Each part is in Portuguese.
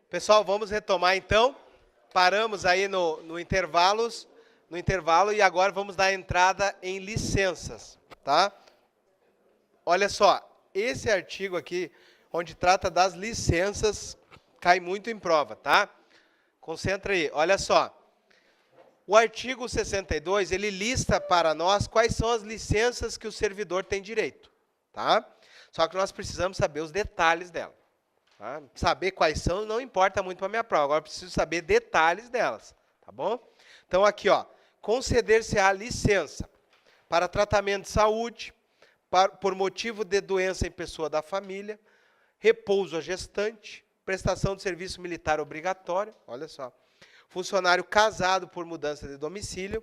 Pessoal, vamos retomar então. Paramos aí no intervalo e agora vamos dar entrada em licenças, tá? Olha só, esse artigo aqui, onde trata das licenças, cai muito em prova, tá? Concentra aí, olha só. O artigo 62, ele lista para nós quais são as licenças que o servidor tem direito, tá? Só que nós precisamos saber os detalhes dela. Tá? Saber quais são não importa muito para a minha prova, agora eu preciso saber detalhes delas, tá bom? Então aqui, ó, conceder-se-á licença para tratamento de saúde, por motivo de doença em pessoa da família, repouso à gestante, prestação de serviço militar obrigatório, olha só, funcionário casado por mudança de domicílio,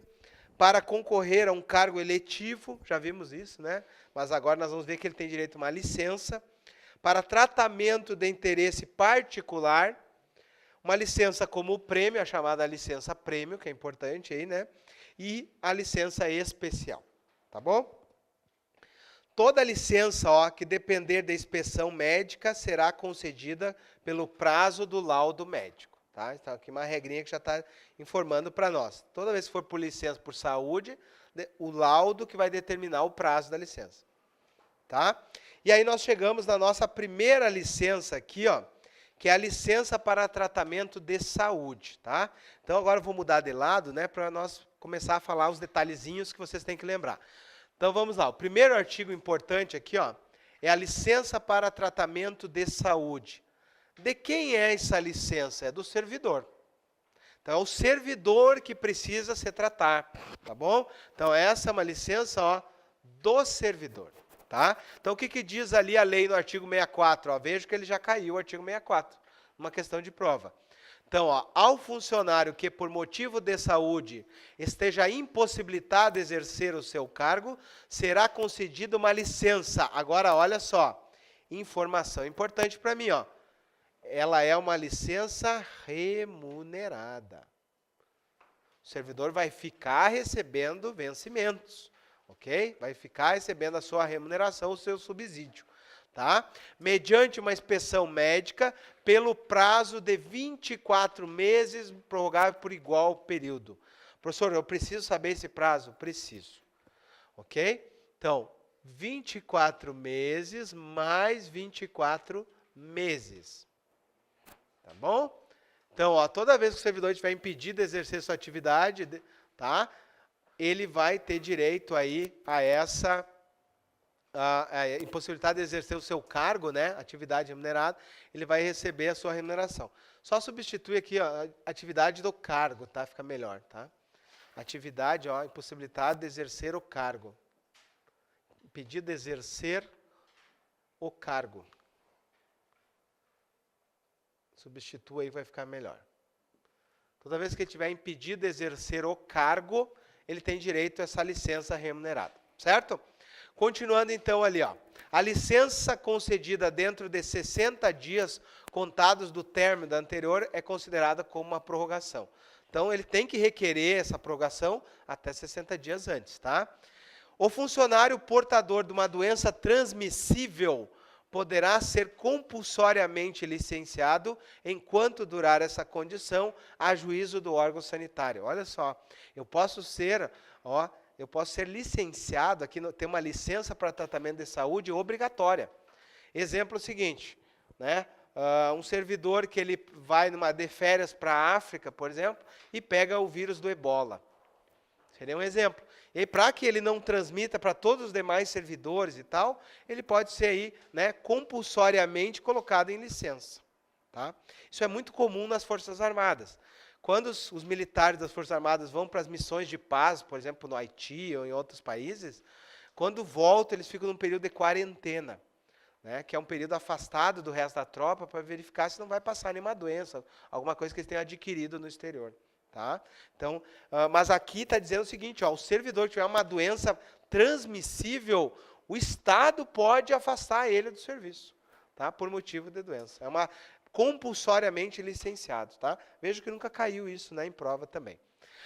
para concorrer a um cargo eletivo, já vimos isso, né? Mas agora nós vamos ver que ele tem direito a uma licença, para tratamento de interesse particular, uma licença como o prêmio, a chamada licença prêmio, que é importante aí, né? E a licença especial, tá bom? Toda licença, ó, que depender da inspeção médica será concedida pelo prazo do laudo médico, tá? Então aqui uma regrinha que já está informando para nós. Toda vez que for por licença por saúde, o laudo que vai determinar o prazo da licença, tá? E aí nós chegamos na nossa primeira licença aqui, ó, que é a licença para tratamento de saúde, tá? Então agora eu vou mudar de lado, né, para nós começar a falar os detalhezinhos que vocês têm que lembrar. Então vamos lá, o primeiro artigo importante aqui, ó, é a licença para tratamento de saúde. De quem é essa licença? É do servidor. Então é o servidor que precisa se tratar, tá bom? Então essa é uma licença, ó, do servidor. Tá? Então, o que diz ali a lei no artigo 64? Ó, vejo que ele já caiu, o artigo 64, uma questão de prova. Então, ó, ao funcionário que, por motivo de saúde, esteja impossibilitado de exercer o seu cargo, será concedida uma licença. Agora, olha só, informação importante para mim. Ó, ela é uma licença remunerada. O servidor vai ficar recebendo vencimentos. Ok? Vai ficar recebendo a sua remuneração, o seu subsídio, tá? Mediante uma inspeção médica, pelo prazo de 24 meses, prorrogável por igual período. Professor, eu preciso saber esse prazo? Preciso. Ok? Então, 24 meses mais 24 meses. Tá bom? Então, ó, toda vez que o servidor estiver impedido de exercer sua atividade, tá? Ele vai ter direito aí a essa impossibilidade de exercer o seu cargo, né, atividade remunerada, ele vai receber a sua remuneração. Só substitui aqui, ó, atividade do cargo, tá? Fica melhor, tá? Atividade, ó, impossibilidade de exercer o cargo. Impedido de exercer o cargo. Substitua aí, vai ficar melhor. Toda vez que ele tiver impedido de exercer o cargo, ele tem direito a essa licença remunerada, certo? Continuando então ali, ó. A licença concedida dentro de 60 dias contados do término da anterior é considerada como uma prorrogação. Então, ele tem que requerer essa prorrogação até 60 dias antes, tá? O funcionário portador de uma doença transmissível poderá ser compulsoriamente licenciado enquanto durar essa condição, a juízo do órgão sanitário. Olha só, eu posso ser licenciado, aqui tem uma licença para tratamento de saúde obrigatória. Exemplo seguinte, né? Um servidor que ele vai de férias para a África, por exemplo, e pega o vírus do ebola. Seria um exemplo. E para que ele não transmita para todos os demais servidores e tal, ele pode ser aí, né, compulsoriamente colocado em licença. Tá? Isso é muito comum nas Forças Armadas. Quando os militares das Forças Armadas vão para as missões de paz, por exemplo, no Haiti ou em outros países, quando voltam, eles ficam num período de quarentena, né, que é um período afastado do resto da tropa para verificar se não vai passar nenhuma doença, alguma coisa que eles tenham adquirido no exterior. Tá? Então, mas aqui está dizendo o seguinte, ó, o servidor que tiver uma doença transmissível, o Estado pode afastar ele do serviço, tá? Por motivo de doença. É uma compulsoriamente licenciado. Tá? Vejo que nunca caiu isso, né, em prova também.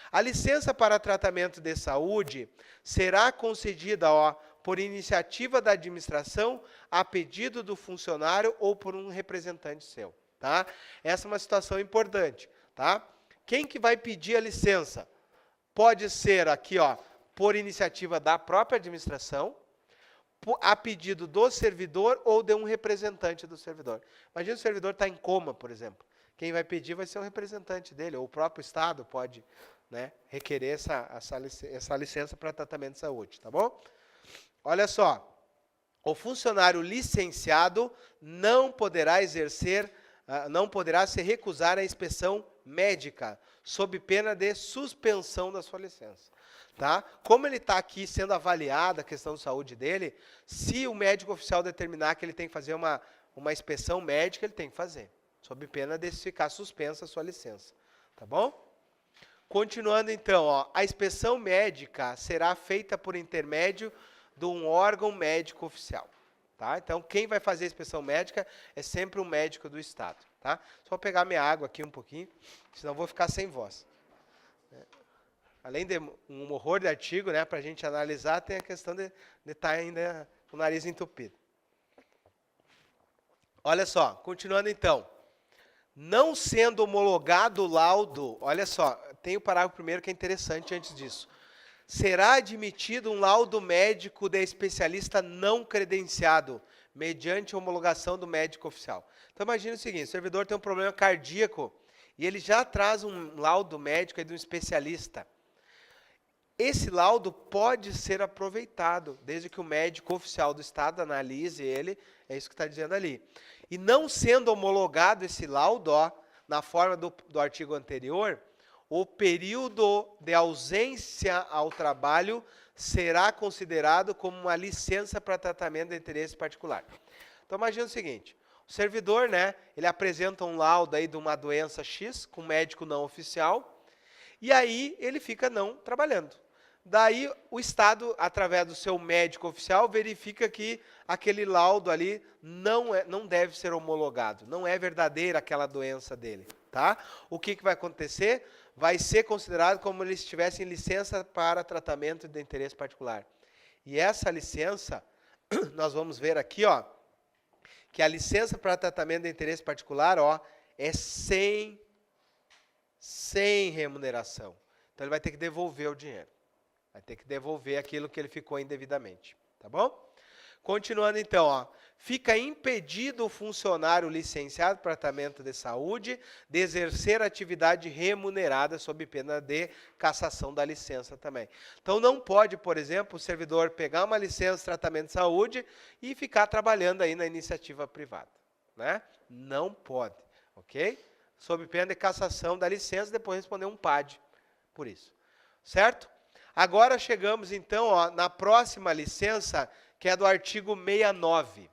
A licença para tratamento de saúde será concedida, ó, por iniciativa da administração, a pedido do funcionário ou por um representante seu. tá? Essa é uma situação importante, tá? Quem que vai pedir a licença? Pode ser aqui, ó, por iniciativa da própria administração, a pedido do servidor ou de um representante do servidor. Imagina o servidor está em coma, por exemplo. Quem vai pedir vai ser um representante dele, ou o próprio Estado pode, né, requerer essa licença para tratamento de saúde, tá bom? Olha só, o funcionário licenciado não poderá se recusar à inspeção médica, sob pena de suspensão da sua licença. Tá? Como ele está aqui sendo avaliada a questão de saúde dele, se o médico oficial determinar que ele tem que fazer uma inspeção médica, ele tem que fazer, sob pena de ficar suspensa a sua licença. Tá bom? Continuando então, ó, a inspeção médica será feita por intermédio de um órgão médico oficial. Tá? Então, quem vai fazer a inspeção médica é sempre um médico do Estado. Tá? Só vou pegar minha água aqui um pouquinho, senão vou ficar sem voz. Além de um horror de artigo, né, para a gente analisar, tem a questão de estar ainda com o nariz entupido. Olha só, continuando então. Não sendo homologado o laudo, olha só, tem o parágrafo primeiro que é interessante antes disso. Será admitido um laudo médico de especialista não credenciado, mediante homologação do médico oficial. Então, imagine o seguinte, o servidor tem um problema cardíaco e ele já traz um laudo médico aí de um especialista. Esse laudo pode ser aproveitado, desde que o médico oficial do Estado analise ele, é isso que está dizendo ali. E não sendo homologado esse laudo, ó, na forma do artigo anterior, o período de ausência ao trabalho será considerado como uma licença para tratamento de interesse particular. Então, imagina o seguinte, o servidor, né, ele apresenta um laudo aí de uma doença X, com médico não oficial, e aí ele fica não trabalhando. Daí o Estado, através do seu médico oficial, verifica que aquele laudo ali não deve ser homologado, não é verdadeira aquela doença dele. Tá? O que vai acontecer? Vai ser considerado como ele estivesse em licença para tratamento de interesse particular. E essa licença, nós vamos ver aqui, ó, que a licença para tratamento de interesse particular, ó, é sem remuneração. Então ele vai ter que devolver o dinheiro. Vai ter que devolver aquilo que ele ficou indevidamente, tá bom? Continuando então, ó, fica impedido o funcionário licenciado para tratamento de saúde de exercer atividade remunerada sob pena de cassação da licença também. Então não pode, por exemplo, o servidor pegar uma licença de tratamento de saúde e ficar trabalhando aí na iniciativa privada, né? Não pode, ok? Sob pena de cassação da licença, depois responder um PAD por isso, certo? Agora chegamos, então, ó, na próxima licença, que é do artigo 69.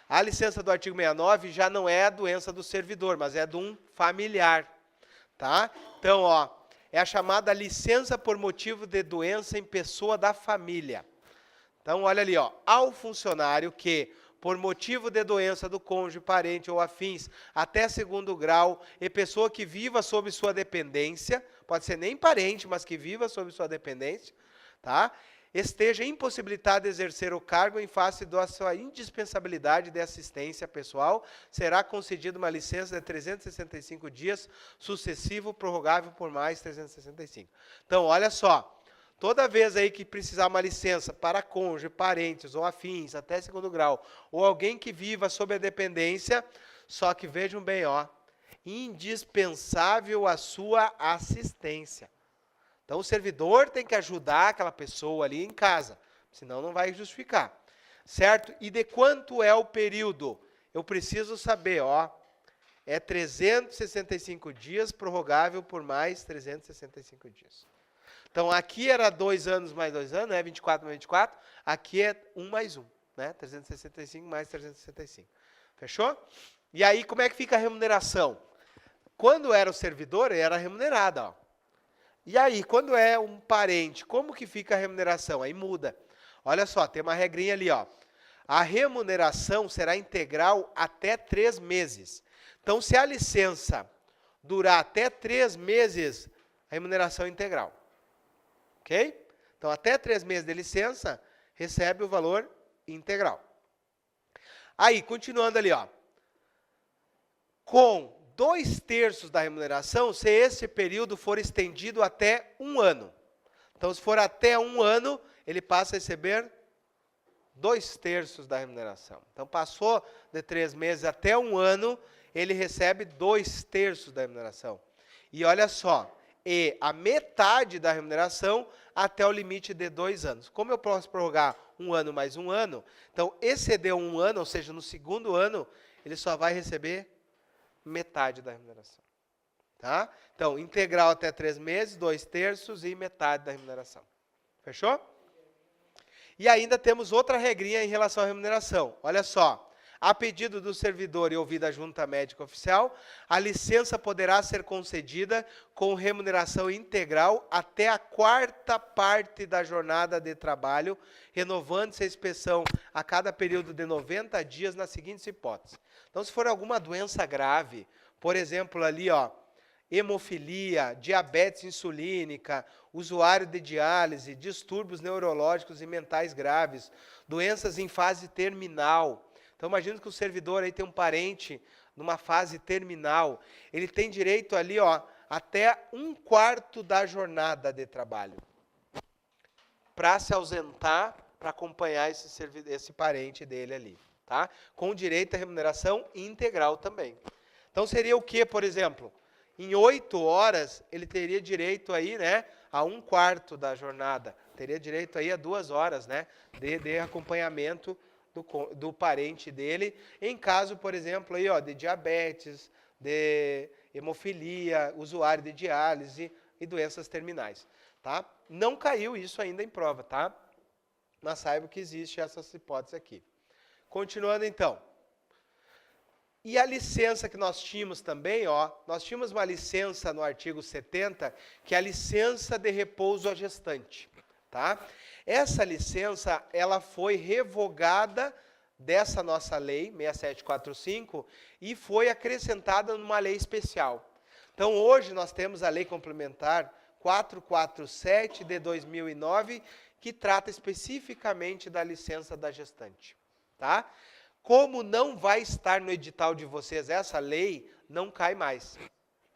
A licença do artigo 69 já não é a doença do servidor, mas é de um familiar. Tá? Então, ó, é a chamada licença por motivo de doença em pessoa da família. Então, olha ali, ó, ao funcionário que, por motivo de doença do cônjuge, parente ou afins, até segundo grau, e pessoa que viva sob sua dependência, pode ser nem parente, mas que viva sob sua dependência, tá? Esteja impossibilitado de exercer o cargo em face da sua indispensabilidade de assistência pessoal, será concedida uma licença de 365 dias, sucessivo, prorrogável por mais 365. Então, olha só, toda vez aí que precisar uma licença para cônjuge, parentes ou afins, até segundo grau, ou alguém que viva sob a dependência, só que vejam bem, ó, indispensável a sua assistência. Então, o servidor tem que ajudar aquela pessoa ali em casa, senão não vai justificar, certo? E de quanto é o período? Eu preciso saber, ó, é 365 dias, prorrogável por mais 365 dias. Então, aqui era 2 anos mais 2 anos, né? 24 mais 24. Aqui é 1 mais 1, né? 365 mais 365. Fechou? E aí, como é que fica a remuneração? Quando era o servidor, era remunerado, ó. E aí, quando é um parente, como que fica a remuneração? Aí muda. Olha só, tem uma regrinha ali, ó. A remuneração será integral até 3 meses. Então, se a licença durar até 3 meses, a remuneração é integral. Ok? Então, até 3 meses de licença, recebe o valor integral. Aí, continuando ali, ó. com 2/3 da remuneração se esse período for estendido até 1 ano. Então, se for até 1 ano, ele passa a receber 2/3 da remuneração. Então, passou de 3 meses até 1 ano, ele recebe 2/3 da remuneração. E olha só, e a metade da remuneração até o limite de 2 anos. Como eu posso prorrogar 1 ano mais 1 ano, então excedeu 1 ano, ou seja, no segundo ano, ele só vai receber metade da remuneração. Tá? Então, integral até 3 meses, 2/3 e metade da remuneração. Fechou? E ainda temos outra regrinha em relação à remuneração. Olha só. A pedido do servidor e ouvida a junta médica oficial, a licença poderá ser concedida com remuneração integral até a 4ª parte da jornada de trabalho, renovando-se a inspeção a cada período de 90 dias nas seguintes hipóteses. Então, se for alguma doença grave, por exemplo, ali, ó, hemofilia, diabetes insulínica, usuário de diálise, distúrbios neurológicos e mentais graves, doenças em fase terminal. Então, imagina que o servidor aí tem um parente numa fase terminal. Ele tem direito ali, ó, até 1/4 da jornada de trabalho para se ausentar, para acompanhar esse parente dele ali. Tá? Com direito à remuneração integral também. Então, seria o quê, por exemplo? Em 8 horas, ele teria direito aí, né, a 1/4 da jornada. Teria direito aí a 2 horas, né, de acompanhamento do parente dele, em caso, por exemplo, aí, ó, de diabetes, de hemofilia, usuário de diálise e doenças terminais. Tá? Não caiu isso ainda em prova, tá? Mas saiba que existe essas hipóteses aqui. Continuando, então. E a licença que nós tínhamos também, ó, nós tínhamos uma licença no artigo 70, que é a licença de repouso à gestante. Tá? Essa licença, ela foi revogada dessa nossa lei, 6745, e foi acrescentada numa lei especial. Então, hoje nós temos a lei complementar 447 de 2009, que trata especificamente da licença da gestante. Tá? Como não vai estar no edital de vocês essa lei, não cai mais.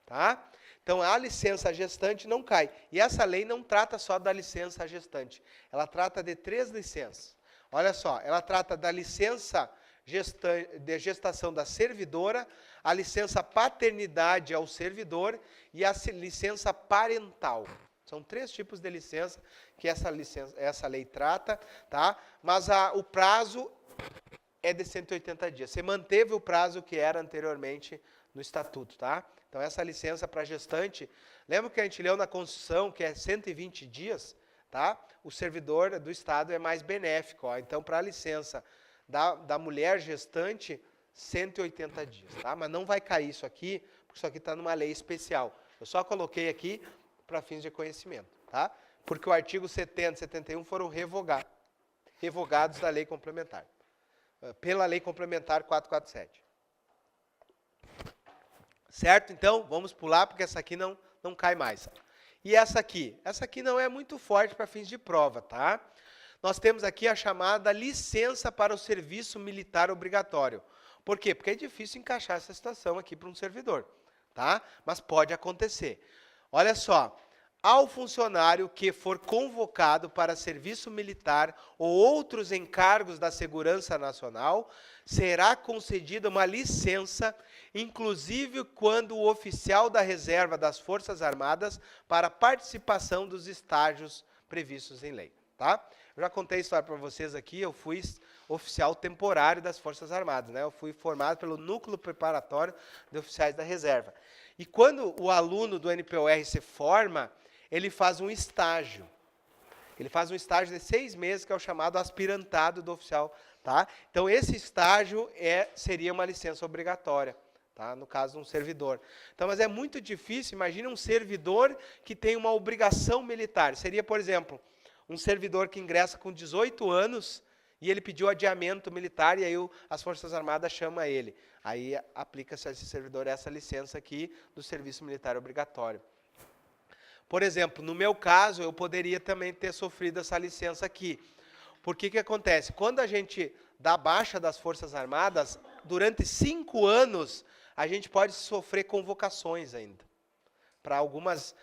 Tá? Então, a licença gestante não cai. E essa lei não trata só da licença gestante. Ela trata de 3 licenças. Olha só, ela trata da licença de gestação da servidora, a licença paternidade ao servidor e a licença parental. São 3 tipos de licença que essa lei trata, tá? Mas o prazo é de 180 dias. Você manteve o prazo que era anteriormente no estatuto, tá? Então, essa licença para gestante, lembra que a gente leu na Constituição que é 120 dias, tá? O servidor do Estado é mais benéfico, ó. Então, para a licença da mulher gestante, 180 dias, tá? Mas não vai cair isso aqui, porque isso aqui está numa lei especial. Eu só coloquei aqui para fins de conhecimento, tá? Porque o artigo 70 e 71 foram revogados da lei complementar, pela lei complementar 447. Certo? Então, vamos pular, porque essa aqui não cai mais. E essa aqui? Essa aqui não é muito forte para fins de prova, tá? Nós temos aqui a chamada licença para o serviço militar obrigatório. Por quê? Porque é difícil encaixar essa situação aqui para um servidor, tá? Mas pode acontecer. Olha só, ao funcionário que for convocado para serviço militar ou outros encargos da segurança nacional, será concedida uma licença, inclusive quando o oficial da reserva das Forças Armadas, para participação dos estágios previstos em lei. Tá? Eu já contei a história para vocês aqui, eu fui oficial temporário das Forças Armadas, né? Eu fui formado pelo Núcleo Preparatório de Oficiais da Reserva. E quando o aluno do NPOR se forma, ele faz um estágio. Ele faz um estágio de 6 meses, que é o chamado aspirantado do oficial. Tá? Então, esse estágio seria uma licença obrigatória, tá? No caso de um servidor. Então, mas é muito difícil, imagina um servidor que tem uma obrigação militar. Seria, por exemplo, um servidor que ingressa com 18 anos e ele pediu adiamento militar e aí as Forças Armadas chamam ele. Aí aplica-se a esse servidor essa licença aqui do serviço militar obrigatório. Por exemplo, no meu caso, eu poderia também ter sofrido essa licença aqui. Por que acontece? Quando a gente dá baixa das Forças Armadas, durante 5 anos, a gente pode sofrer convocações ainda para algumas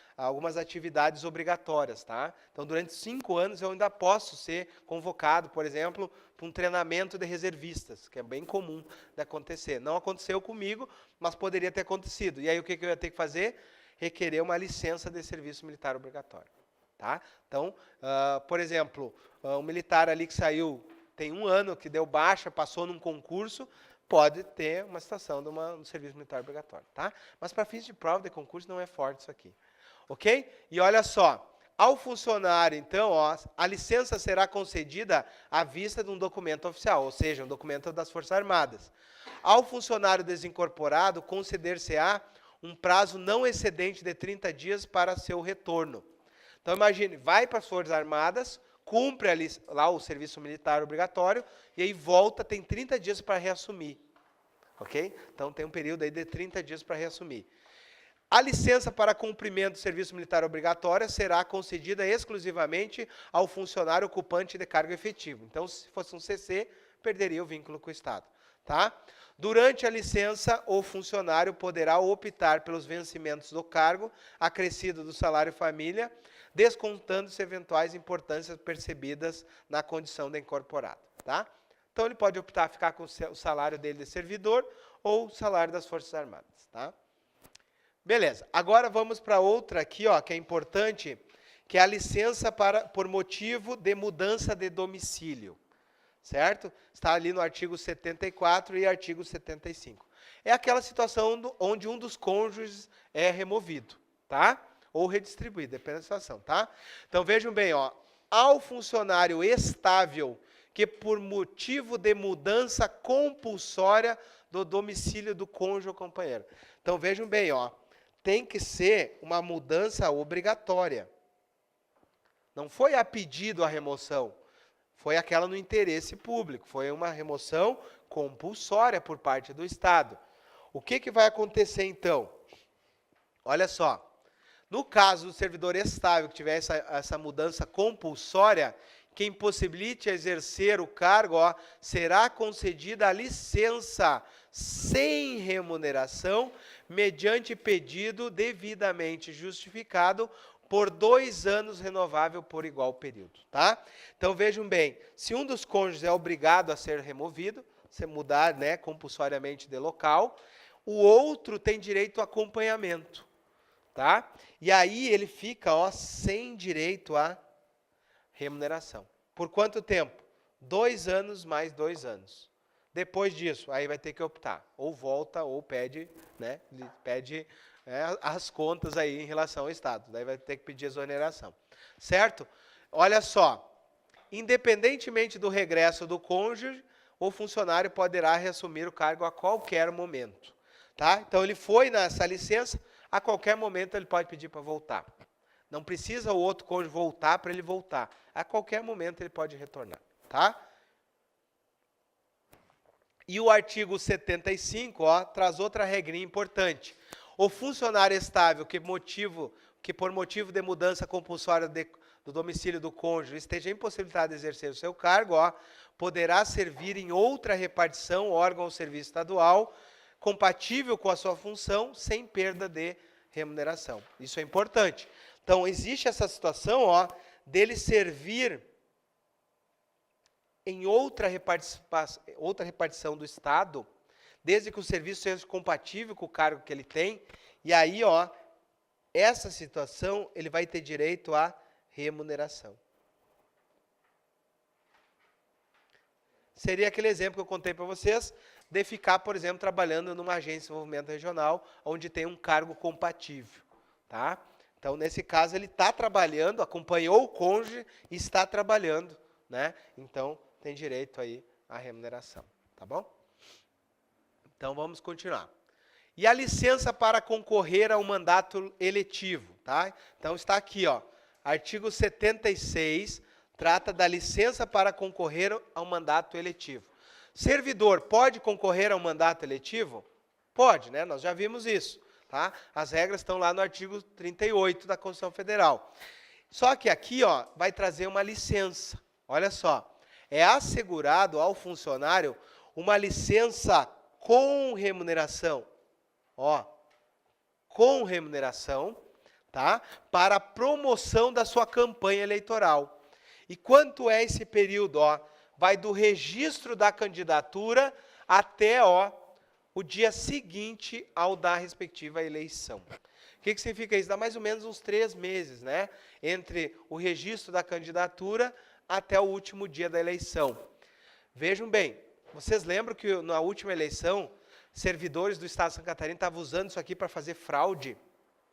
atividades obrigatórias, tá? Então, durante 5 anos, eu ainda posso ser convocado, por exemplo, para um treinamento de reservistas, que é bem comum de acontecer. Não aconteceu comigo, mas poderia ter acontecido. E aí, o que eu ia ter que fazer? Requerer uma licença de serviço militar obrigatório, tá? Então, por exemplo, um militar ali que saiu, tem 1 ano, que deu baixa, passou num concurso, pode ter uma situação de um serviço militar obrigatório, tá? Mas para fins de prova de concurso não é forte isso aqui, ok? E olha só, ao funcionário, então, ó, a licença será concedida à vista de um documento oficial, ou seja, um documento das Forças Armadas. Ao funcionário desincorporado, conceder-se-á um prazo não excedente de 30 dias para seu retorno. Então, imagine, vai para as Forças Armadas, cumpre ali, lá o serviço militar obrigatório, e aí volta, tem 30 dias para reassumir. Ok? Então, tem um período aí de 30 dias para reassumir. A licença para cumprimento do serviço militar obrigatório será concedida exclusivamente ao funcionário ocupante de cargo efetivo. Então, se fosse um CC, perderia o vínculo com o Estado. Tá? Durante a licença, o funcionário poderá optar pelos vencimentos do cargo, acrescido do salário família, descontando-se eventuais importâncias percebidas na condição de incorporado. Tá? Então, ele pode optar a ficar com o salário dele de servidor ou o salário das Forças Armadas. Tá? Beleza. Agora, vamos para outra aqui, ó, que é importante, que é a licença por motivo de mudança de domicílio. Certo? Está ali no artigo 74 e artigo 75. É aquela situação onde um dos cônjuges é removido, tá? Ou redistribuído, depende da situação, tá? Então, vejam bem, ó, ao funcionário estável que por motivo de mudança compulsória do domicílio do cônjuge ou companheiro. Então, vejam bem, ó, tem que ser uma mudança obrigatória. Não foi a pedido a remoção. Foi aquela no interesse público, foi uma remoção compulsória por parte do Estado. O que vai acontecer, então? Olha só, no caso do servidor estável que tiver essa mudança compulsória, que impossibilite exercer o cargo, ó, será concedida a licença sem remuneração, mediante pedido devidamente justificado, por 2 anos renovável por igual período, tá? Então, vejam bem, se um dos cônjuges é obrigado a ser removido, se mudar, né, compulsoriamente de local, o outro tem direito a acompanhamento, tá? E aí ele fica, ó, sem direito a remuneração. Por quanto tempo? 2 anos mais 2 anos. Depois disso, aí vai ter que optar, ou volta ou pede, né, pede as contas aí em relação ao Estado. Daí vai ter que pedir exoneração. Certo? Olha só. Independentemente do regresso do cônjuge, o funcionário poderá reassumir o cargo a qualquer momento. Tá? Então, ele foi nessa licença, a qualquer momento ele pode pedir para voltar. Não precisa o outro cônjuge voltar para ele voltar. A qualquer momento ele pode retornar. Tá? E o artigo 75, ó, traz outra regrinha importante. O funcionário estável que por motivo de mudança compulsória do domicílio do cônjuge esteja impossibilitado de exercer o seu cargo, ó, poderá servir em outra repartição, órgão ou serviço estadual, compatível com a sua função, sem perda de remuneração. Isso é importante. Então, existe essa situação, ó, dele servir em outra repartição do Estado, desde que o serviço seja compatível com o cargo que ele tem, e aí, ó, essa situação, ele vai ter direito à remuneração. Seria aquele exemplo que eu contei para vocês, de ficar, por exemplo, trabalhando numa agência de desenvolvimento regional, onde tem um cargo compatível, tá? Então, nesse caso, ele está trabalhando, acompanhou o cônjuge e está trabalhando, né? Então, tem direito aí à remuneração, tá bom? Então, vamos continuar. E a licença para concorrer a um mandato eletivo, tá? Então, está aqui, ó, artigo 76, trata da licença para concorrer a um mandato eletivo. Servidor pode concorrer a um mandato eletivo? Pode, né? Nós já vimos isso, tá? As regras estão lá no artigo 38 da Constituição Federal. Só que aqui, ó, vai trazer uma licença. Olha só, é assegurado ao funcionário uma licença com remuneração. ó, com remuneração, tá? Para a promoção da sua campanha eleitoral. E quanto é esse período? Ó, vai do registro da candidatura até o dia seguinte ao da respectiva eleição. O que significa isso? Dá mais ou menos uns 3 meses, né? Entre o registro da candidatura até o último dia da eleição. Vejam bem, vocês lembram que na última eleição, servidores do Estado de Santa Catarina estavam usando isso aqui para fazer fraude?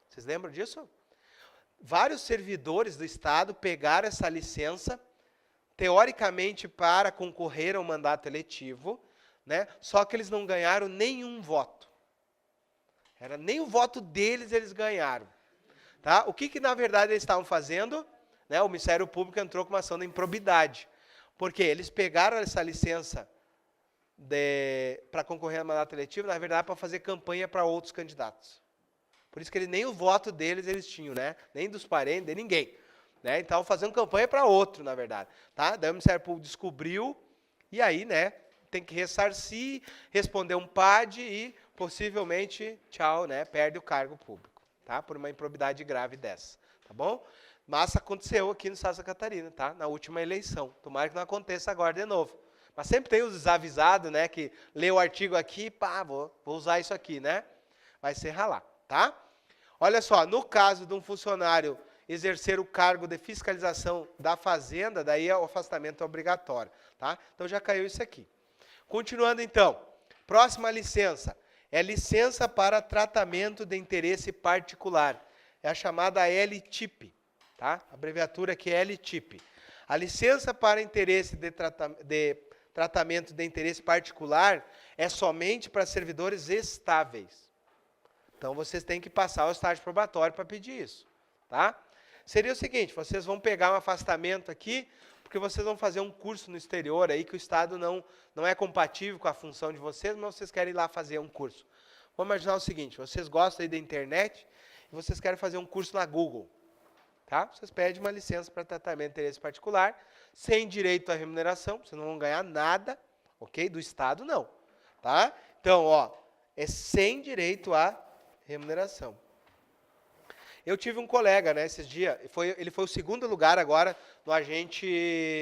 Vocês lembram disso? Vários servidores do Estado pegaram essa licença, teoricamente para concorrer ao mandato eletivo, né? Só que eles não ganharam nenhum voto. Nem o voto deles eles ganharam. Tá? O que na verdade eles estavam fazendo? Né? O Ministério Público entrou com uma ação de improbidade. Porque eles pegaram essa licença para concorrer ao mandato eletivo, na verdade, para fazer campanha para outros candidatos. Por isso que nem o voto deles eles tinham, né? Nem dos parentes, de ninguém. Né? Então, fazendo campanha para outro, na verdade. Tá? Daí o Ministério Público descobriu, e aí, né, tem que ressarcir, responder um PAD e, possivelmente, tchau, né, perde o cargo público. Tá? Por uma improbidade grave dessa. Tá bom? Mas aconteceu aqui no Estado de Santa Catarina, tá? Na última eleição. Tomara que não aconteça agora de novo. Mas sempre tem os desavisados, né, que lê o artigo aqui, pá, vou usar isso aqui, né? Vai ser ralar, tá? Olha só, no caso de um funcionário exercer o cargo de fiscalização da fazenda, daí o afastamento é obrigatório, tá? Então já caiu isso aqui. Continuando então, próxima licença, é licença para tratamento de interesse particular. É a chamada LTIP, tá? A abreviatura aqui é LTIP. A licença para interesse de tratamento de interesse particular é somente para servidores estáveis. Então, vocês têm que passar o estágio probatório para pedir isso, tá? Seria o seguinte, vocês vão pegar um afastamento aqui, porque vocês vão fazer um curso no exterior aí, que o Estado não é compatível com a função de vocês, mas vocês querem ir lá fazer um curso. Vamos imaginar o seguinte, vocês gostam aí da internet, e vocês querem fazer um curso na Google, tá? Vocês pedem uma licença para tratamento de interesse particular, sem direito à remuneração, vocês não vão ganhar nada, ok? Do Estado, não, tá? Então, ó, é sem direito à remuneração. Eu tive um colega, né, esses dias, ele foi o segundo lugar agora no agente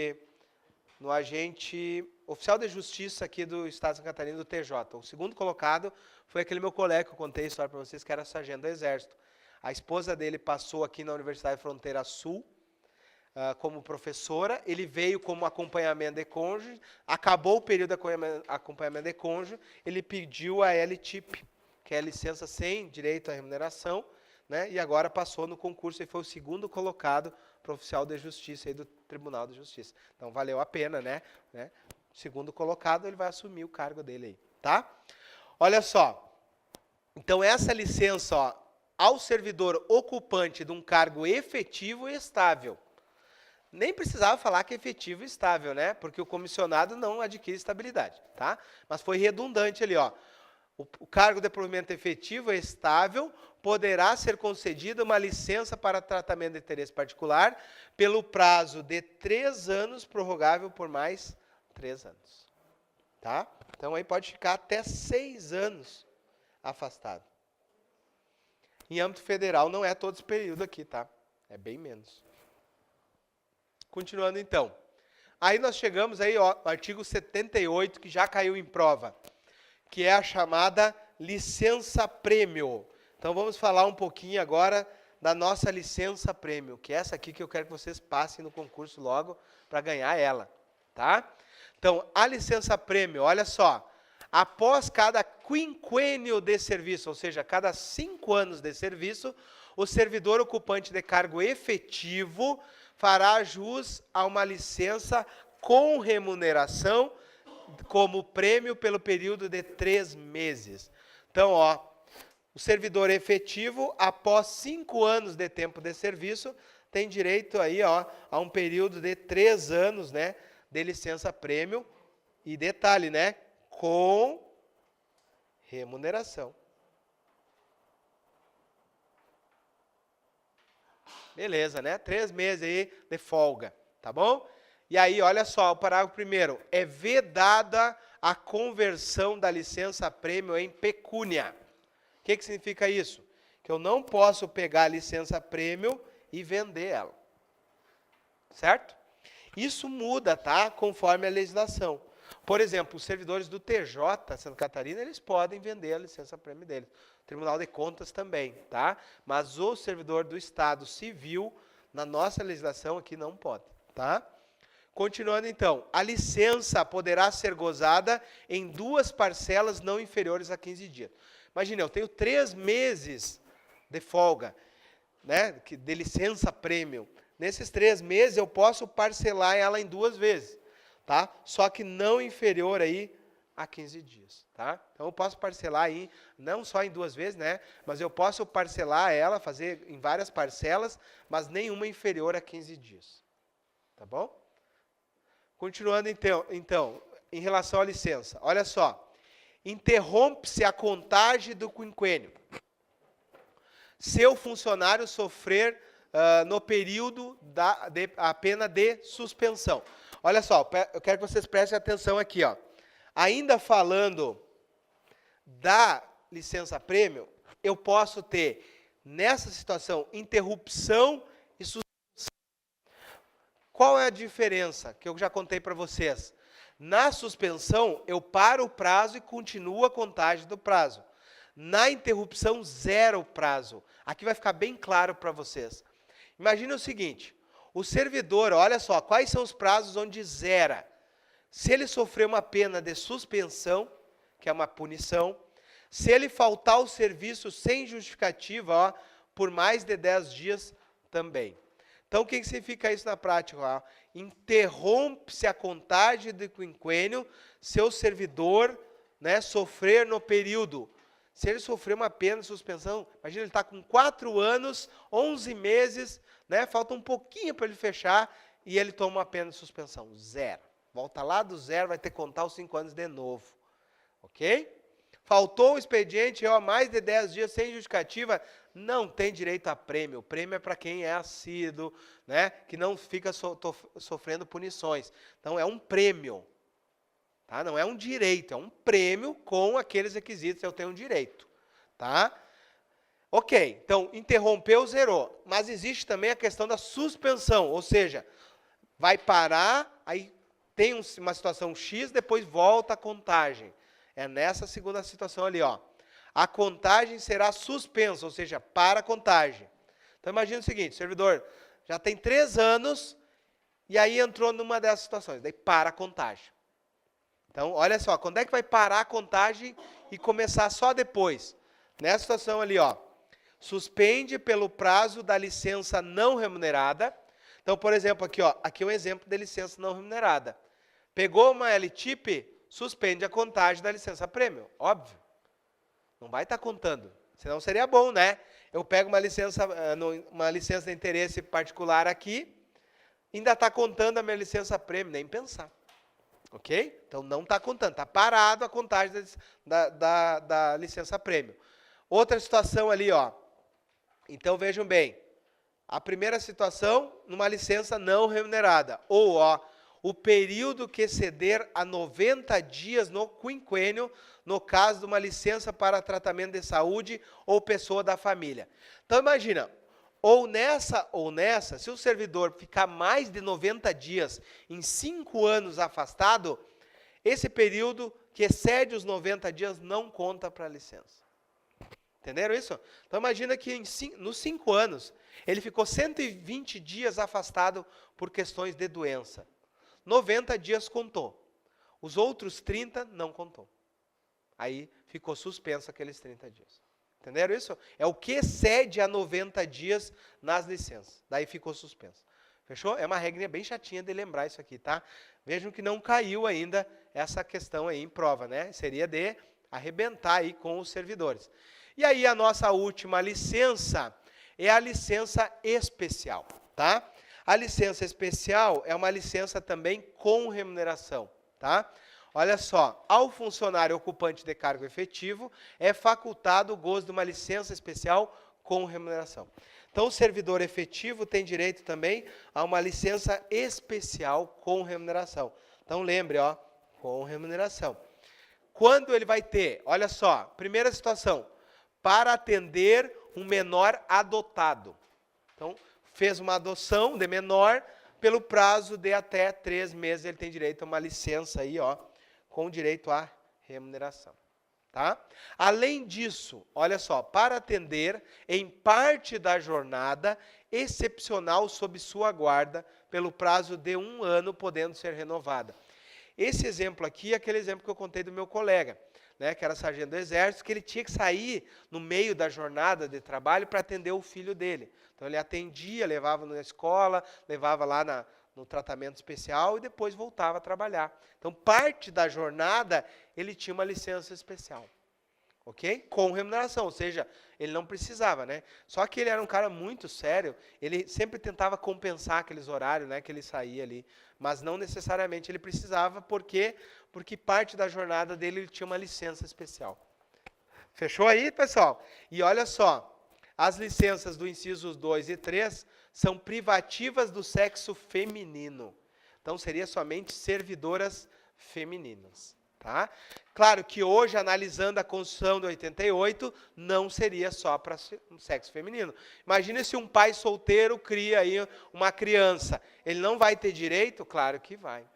oficial de justiça aqui do Estado de Santa Catarina, do TJ. O segundo colocado foi aquele meu colega que eu contei a história para vocês, que era sargento do Exército. A esposa dele passou aqui na Universidade Fronteira Sul, como professora, ele veio como acompanhamento de cônjuge, acabou o período de acompanhamento de cônjuge, ele pediu a LTIP, que é a licença sem direito à remuneração, né, e agora passou no concurso e foi o segundo colocado para oficial de justiça aí do Tribunal de Justiça. Então valeu a pena, né? Segundo colocado, ele vai assumir o cargo dele aí, tá? Olha só, então essa licença, ó, ao servidor ocupante de um cargo efetivo e estável. Nem precisava falar que é efetivo e estável, né? Porque o comissionado não adquire estabilidade, tá? Mas foi redundante ali, ó. O cargo de provimento efetivo e estável poderá ser concedida uma licença para tratamento de interesse particular pelo prazo de 3 anos, prorrogável por mais 3 anos. Tá? Então, aí pode ficar até 6 anos afastado. Em âmbito federal, não é todo esse período aqui, tá? É bem menos. Continuando, então. Aí nós chegamos aí, ó, ao artigo 78, que já caiu em prova, que é a chamada licença-prêmio. Então, vamos falar um pouquinho agora da nossa licença-prêmio, que é essa aqui que eu quero que vocês passem no concurso logo para ganhar ela, tá? Então, a licença-prêmio, olha só, após cada quinquênio de serviço, ou seja, cada 5 anos de serviço, o servidor ocupante de cargo efetivo fará jus a uma licença com remuneração como prêmio pelo período de 3 meses. Então, ó, o servidor efetivo, após 5 anos de tempo de serviço, tem direito aí, ó, a um período de 3 anos, né, de licença-prêmio. E detalhe, né, com remuneração. Beleza, né? 3 meses aí de folga, tá bom? E aí, olha só, o parágrafo 1º, é vedada a conversão da licença-prêmio em pecúnia. O que significa isso? Que eu não posso pegar a licença prêmio e vender ela. Certo? Isso muda, tá? Conforme a legislação. Por exemplo, os servidores do TJ Santa Catarina, eles podem vender a licença prêmio deles. O Tribunal de Contas também, tá? Mas o servidor do Estado Civil, na nossa legislação aqui, não pode, tá? Continuando então, a licença poderá ser gozada em 2 parcelas não inferiores a 15 dias. Imagina, eu tenho 3 meses de folga, né, de licença prêmio. Nesses 3 meses eu posso parcelar ela em 2 vezes, tá? Só que não inferior aí a 15 dias, tá? Então eu posso parcelar aí, não só em 2 vezes, né? Mas eu posso parcelar ela, fazer em várias parcelas, mas nenhuma inferior a 15 dias. Tá bom? Continuando então, em relação à licença, olha só. Interrompe-se a contagem do quinquênio se o funcionário sofrer no período a pena de suspensão. Olha só, eu quero que vocês prestem atenção aqui, ó. Ainda falando da licença prêmio, eu posso ter, nessa situação, interrupção e suspensão. Qual é a diferença que eu já contei para vocês? Na suspensão, eu paro o prazo e continuo a contagem do prazo. Na interrupção, zero o prazo. Aqui vai ficar bem claro para vocês. Imagina o seguinte, o servidor, olha só, quais são os prazos onde zera? Se ele sofrer uma pena de suspensão, que é uma punição, se ele faltar ao serviço sem justificativa, ó, por mais de 10 dias também. Então, o que significa isso na prática? Ó? Interrompe-se a contagem do quinquênio se o servidor, né, sofrer no período. Se ele sofrer uma pena de suspensão, imagina, ele está com 4 anos, 11 meses, né, falta um pouquinho para ele fechar, e ele toma uma pena de suspensão, zero. Volta lá do zero, vai ter que contar os 5 anos de novo. Ok? Faltou o expediente, ó, mais de 10 dias sem justificativa, não tem direito a prêmio. O prêmio é para quem é assíduo, né, que não fica sofrendo punições. Então, é um prêmio. Tá? Não é um direito, é um prêmio com aqueles requisitos que eu tenho direito. Tá? Ok, então, interrompeu, zerou. Mas existe também a questão da suspensão, ou seja, vai parar, aí tem uma situação X, depois volta a contagem. É nessa segunda situação ali, ó. A contagem será suspensa, ou seja, para a contagem. Então, imagina o seguinte, o servidor já tem 3 anos, e aí entrou numa dessas situações, daí para a contagem. Então, olha só, quando é que vai parar a contagem e começar só depois? Nessa situação ali, ó, suspende pelo prazo da licença não remunerada. Então, por exemplo, aqui, ó, aqui é um exemplo de licença não remunerada. Pegou uma LTIP, suspende a contagem da licença prêmio, óbvio. Não vai estar contando, senão seria bom, né? Eu pego uma licença de interesse particular aqui, ainda está contando a minha licença prêmio, nem pensar. Ok? Então, não está contando, está parado a contagem da licença prêmio. Outra situação ali, ó. Então, vejam bem. A primeira situação, numa licença não remunerada. Ou, ó, o período que exceder a 90 dias no quinquênio, no caso de uma licença para tratamento de saúde ou pessoa da família. Então, imagina, ou nessa, se o servidor ficar mais de 90 dias em 5 anos afastado, esse período que excede os 90 dias não conta para a licença. Entenderam isso? Então, imagina que nos 5 anos, ele ficou 120 dias afastado por questões de doença. 90 dias contou. Os outros 30 não contou. Aí ficou suspenso aqueles 30 dias. Entenderam isso? É o que excede a 90 dias nas licenças. Daí ficou suspenso. Fechou? É uma regrinha bem chatinha de lembrar isso aqui, tá? Vejam que não caiu ainda essa questão aí em prova, né? Seria de arrebentar aí com os servidores. E aí a nossa última licença é a licença especial, tá? A licença especial é uma licença também com remuneração, tá? Olha só, ao funcionário ocupante de cargo efetivo é facultado o gozo de uma licença especial com remuneração. Então, o servidor efetivo tem direito também a uma licença especial com remuneração. Então, lembre, ó, com remuneração. Quando ele vai ter? Olha só, primeira situação, para atender um menor adotado. Então, fez uma adoção de menor, pelo prazo de até 3 meses, ele tem direito a uma licença aí, ó, com direito à remuneração. Tá? Além disso, olha só, para atender em parte da jornada excepcional sob sua guarda, pelo prazo de 1 ano, podendo ser renovada. Esse exemplo aqui é aquele exemplo que eu contei do meu colega, né, que era sargento do Exército, que ele tinha que sair no meio da jornada de trabalho para atender o filho dele. Então ele atendia, levava na escola, levava lá no tratamento especial e depois voltava a trabalhar. Então parte da jornada ele tinha uma licença especial. Ok? Com remuneração, ou seja, ele não precisava, né? Só que ele era um cara muito sério, ele sempre tentava compensar aqueles horários, né, que ele saía ali, mas não necessariamente ele precisava, porque parte da jornada dele ele tinha uma licença especial. Fechou aí, pessoal? E olha só, as licenças do incisos 2 e 3 são privativas do sexo feminino. Então seria somente servidoras femininas. Tá? Claro que hoje, analisando a Constituição de 88, não seria só para o sexo feminino. Imagina se um pai solteiro cria aí uma criança. Ele não vai ter direito? Claro que vai.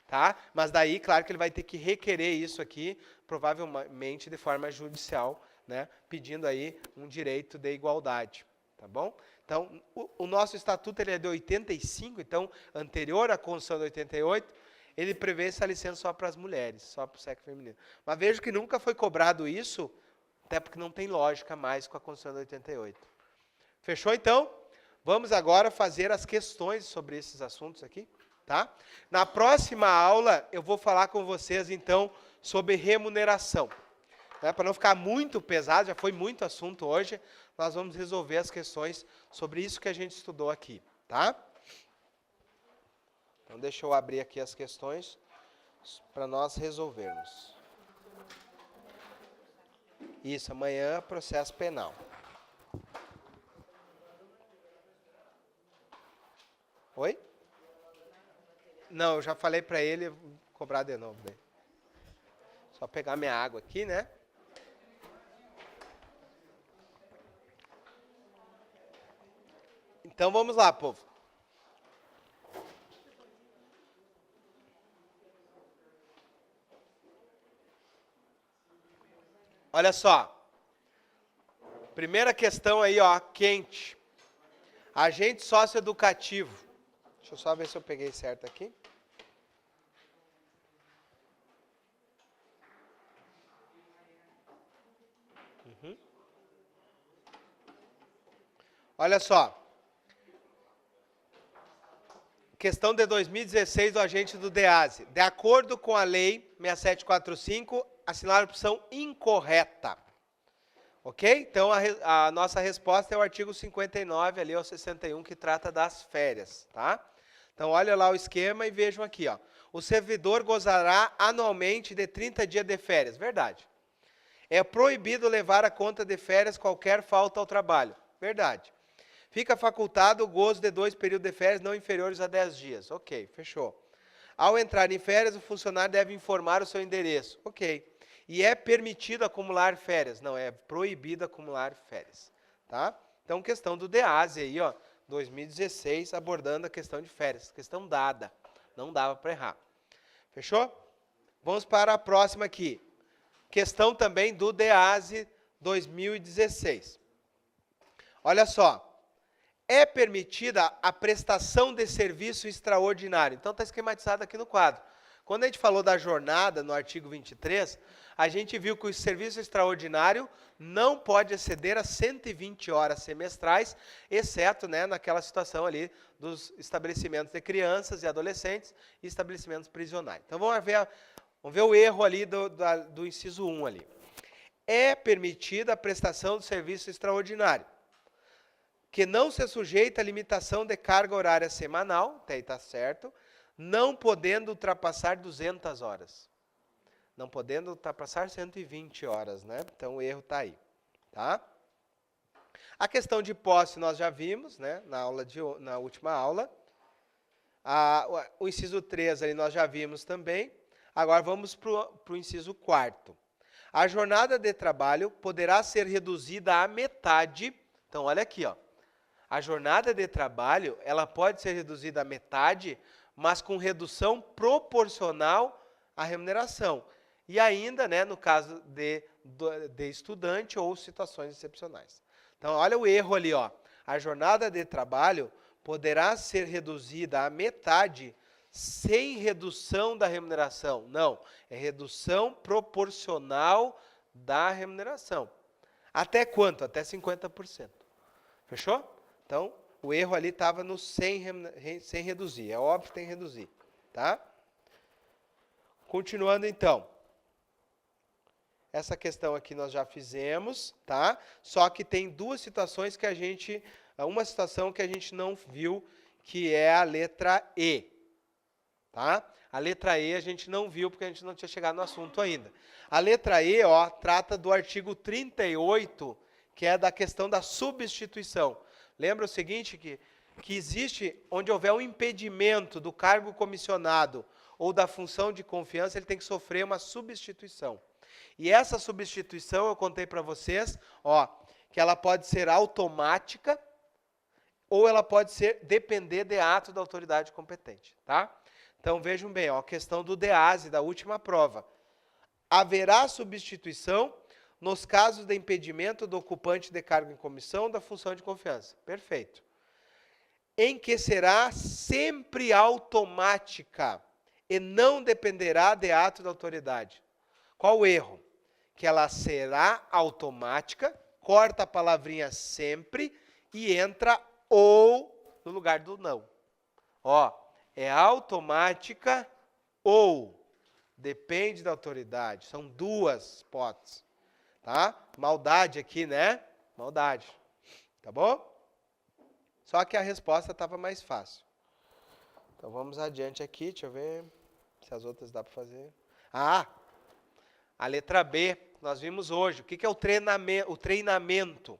Tá? Mas daí, claro que ele vai ter que requerer isso aqui, provavelmente de forma judicial, né? Pedindo aí um direito de igualdade. Tá bom? Então, o nosso estatuto ele é de 85, então, anterior à Constituição de 88, ele prevê essa licença só para as mulheres, só para o sexo feminino. Mas vejo que nunca foi cobrado isso, até porque não tem lógica mais com a Constituição de 88. Fechou, então? Vamos agora fazer as questões sobre esses assuntos aqui, tá? Na próxima aula, eu vou falar com vocês, então, sobre remuneração. Né? Para não ficar muito pesado, já foi muito assunto hoje, nós vamos resolver as questões sobre isso que a gente estudou aqui, tá? Então, deixa eu abrir aqui as questões para nós resolvermos. Isso, amanhã, processo penal. Oi? Não, eu já falei para ele cobrar de novo. Né? Só pegar minha água aqui, né? Então, vamos lá, povo. Olha só, primeira questão aí, ó, quente. Agente socioeducativo. Deixa eu só ver se eu peguei certo aqui. Olha só. Questão de 2016 do agente do DEASE. De acordo com a lei 6745, assinalar a opção incorreta. Ok? Então, a nossa resposta é o artigo 59, ali, o 61, que trata das férias. Tá? Então, olha lá o esquema e vejam aqui. Ó. O servidor gozará anualmente de 30 dias de férias. Verdade. É proibido levar a conta de férias qualquer falta ao trabalho. Verdade. Fica facultado o gozo de 2 períodos de férias não inferiores a 10 dias. Ok, fechou. Ao entrar em férias, o funcionário deve informar o seu endereço. Ok. E é permitido acumular férias? Não, é proibido acumular férias. Tá? Então, questão do DEASE aí, ó, 2016, abordando a questão de férias. Questão dada. Não dava para errar. Fechou? Vamos para a próxima aqui. Questão também do DEASE 2016. Olha só. É permitida a prestação de serviço extraordinário. Então, está esquematizado aqui no quadro. Quando a gente falou da jornada, no artigo 23, a gente viu que o serviço extraordinário não pode exceder a 120 horas semestrais, exceto, né, naquela situação ali dos estabelecimentos de crianças e adolescentes e estabelecimentos prisionais. Então, vamos ver o erro ali do inciso 1 ali. É permitida a prestação de serviço extraordinário, que não se sujeita à limitação de carga horária semanal, até aí está certo, não podendo ultrapassar 200 horas. Não podendo ultrapassar 120 horas, né? Então o erro está aí. Tá? A questão de posse nós já vimos, né? Na última aula. O inciso 3 ali nós já vimos também. Agora vamos para o inciso 4º. A jornada de trabalho poderá ser reduzida à metade. Então, olha aqui, ó. A jornada de trabalho, ela pode ser reduzida à metade, mas com redução proporcional à remuneração. E ainda, né, no caso de estudante ou situações excepcionais. Então, olha o erro ali, ó. A jornada de trabalho poderá ser reduzida à metade sem redução da remuneração. Não, é redução proporcional da remuneração. Até quanto? Até 50%. Fechou? Então, o erro ali estava no sem reduzir. É óbvio que tem que reduzir. Tá? Continuando, então. Essa questão aqui nós já fizemos, tá? Só que tem duas situações que a gente... Uma situação que a gente não viu, que é a letra E. Tá? A letra E a gente não viu porque a gente não tinha chegado no assunto ainda. A letra E, ó, trata do artigo 38, que é da questão da substituição. Lembra o seguinte, que existe, onde houver um impedimento do cargo comissionado ou da função de confiança, ele tem que sofrer uma substituição. E essa substituição, eu contei para vocês, ó, que ela pode ser automática ou ela pode depender de ato da autoridade competente, tá? Então, vejam bem, ó, a questão do DEASE, da última prova. Haverá substituição nos casos de impedimento do ocupante de cargo em comissão da função de confiança. Perfeito. Em que será sempre automática e não dependerá de ato da autoridade. Qual o erro? Que ela será automática, corta a palavrinha sempre e entra ou no lugar do não. Ó, é automática ou depende da autoridade. São duas hipóteses. Tá? Maldade aqui, né? Maldade. Tá bom? Só que a resposta estava mais fácil. Então vamos adiante aqui. Deixa eu ver se as outras dá para fazer. Ah, a letra B, nós vimos hoje. O que é o treinamento?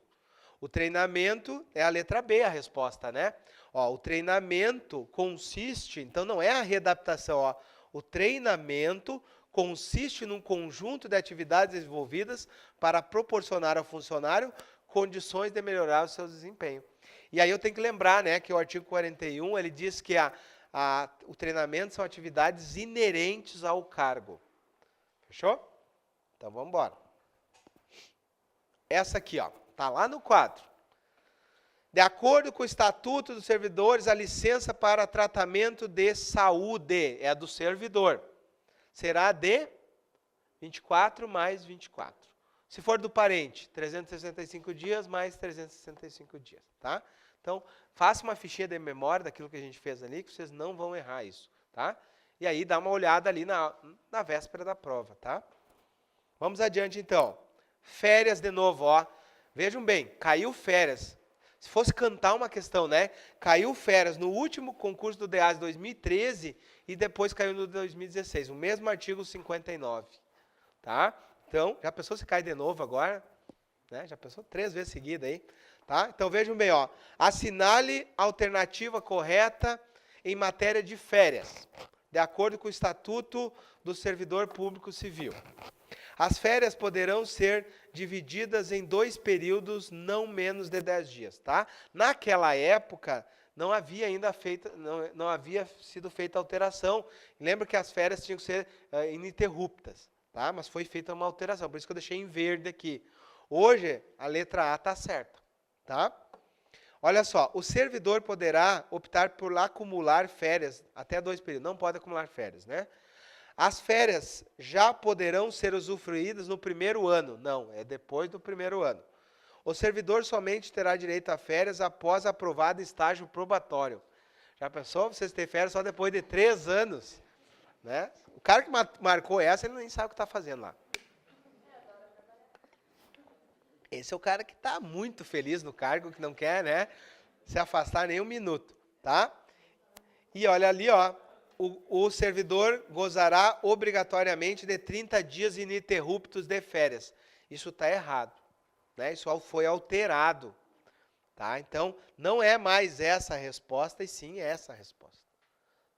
O treinamento é a letra B, a resposta, né? Ó, o treinamento consiste, então não é a readaptação, ó. O treinamento consiste num conjunto de atividades desenvolvidas para proporcionar ao funcionário condições de melhorar o seu desempenho. E aí eu tenho que lembrar, né, que o artigo 41, ele diz que o treinamento são atividades inerentes ao cargo. Fechou? Então vamos embora. Essa aqui, ó, tá lá no quadro. De acordo com o Estatuto dos Servidores, a licença para tratamento de saúde é a do servidor. Será de 24 mais 24. Se for do parente, 365 dias mais 365 dias, tá? Então, faça uma fichinha de memória daquilo que a gente fez ali, que vocês não vão errar isso, tá? E aí, dá uma olhada ali na véspera da prova, tá? Vamos adiante, então. Férias de novo, ó. Vejam bem, caiu férias. Se fosse cantar uma questão, né? Caiu férias no último concurso do DEAS 2013 e depois caiu no 2016. O mesmo artigo 59. Tá? Então, já pensou se cai de novo agora? Né? Já pensou 3 vezes seguida aí? Tá? Então, vejam bem, ó. Assinale a alternativa correta em matéria de férias, de acordo com o Estatuto do Servidor Público Civil. As férias poderão ser divididas em 2 períodos, não menos de 10 dias, tá? Naquela época, não havia ainda não havia sido feita alteração. Lembra que as férias tinham que ser ininterruptas, tá? Mas foi feita uma alteração, por isso que eu deixei em verde aqui. Hoje, a letra A está certa, tá? Olha só, o servidor poderá optar por acumular férias, até 2 períodos, não pode acumular férias, né? As férias já poderão ser usufruídas no primeiro ano. Não, é depois do primeiro ano. O servidor somente terá direito a férias após aprovado estágio probatório. Já pensou vocês terem férias só depois de 3 anos? Né? O cara que marcou essa, ele nem sabe o que está fazendo lá. Esse é o cara que está muito feliz no cargo, que não quer, né, se afastar nem um minuto. Tá? E olha ali, ó. O servidor gozará obrigatoriamente de 30 dias ininterruptos de férias. Isso está errado, né? Isso foi alterado. Tá? Então, não é mais essa a resposta, e sim essa a resposta.